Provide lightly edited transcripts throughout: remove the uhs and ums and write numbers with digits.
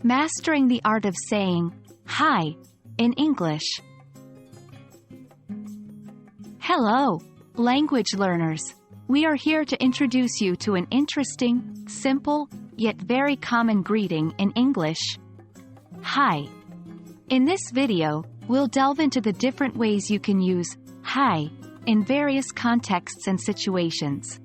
Mastering the art of saying hi in English. Hello, language learners. We are here to introduce you to an interesting, simple, yet very common greeting in English. Hi. In this video, we'll delve into the different ways you can use hi in various contexts and situations.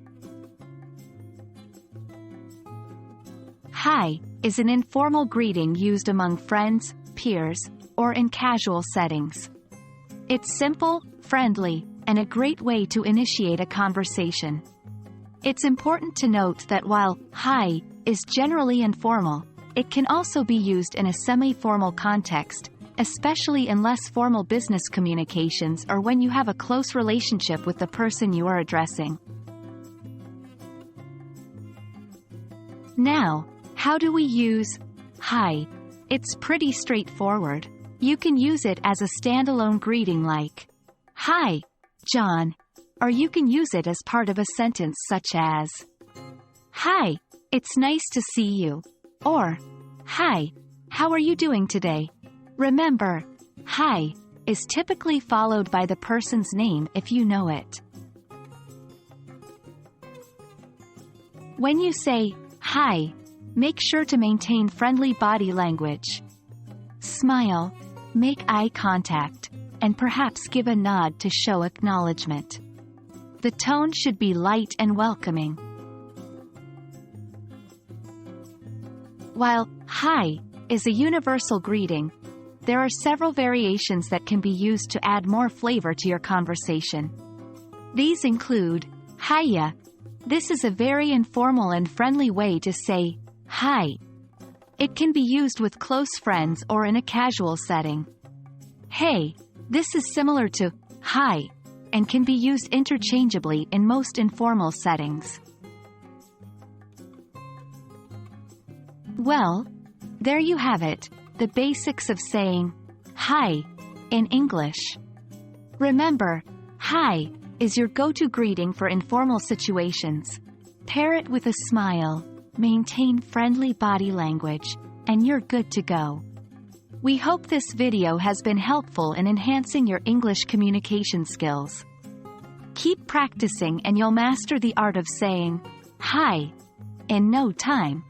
Hi is an informal greeting used among friends, peers, or in casual settings. It's simple, friendly, and a great way to initiate a conversation. It's important to note that while hi is generally informal, it can also be used in a semi-formal context, especially in less formal business communications or when you have a close relationship with the person you are addressing. Now, how do we use hi? It's pretty straightforward. You can use it as a standalone greeting like, "Hi, John," or you can use it as part of a sentence such as, "Hi, it's nice to see you," or, "Hi, how are you doing today?" Remember, hi is typically followed by the person's name if you know it. When you say, hi, make sure to maintain friendly body language. Smile, make eye contact, and perhaps give a nod to show acknowledgement. The tone should be light and welcoming. While hi is a universal greeting, there are several variations that can be used to add more flavor to your conversation. These include hiya. This is a very informal and friendly way to say hi. It can be used with close friends or in a casual setting. Hey. This is similar to hi and can be used interchangeably in most informal settings. Well, there you have it, the basics of saying hi in English. Remember, hi is your go-to greeting for informal situations. Pair it with a smile, maintain friendly body language, and you're good to go. We hope this video has been helpful in enhancing your English communication skills. Keep practicing and you'll master the art of saying hi in no time.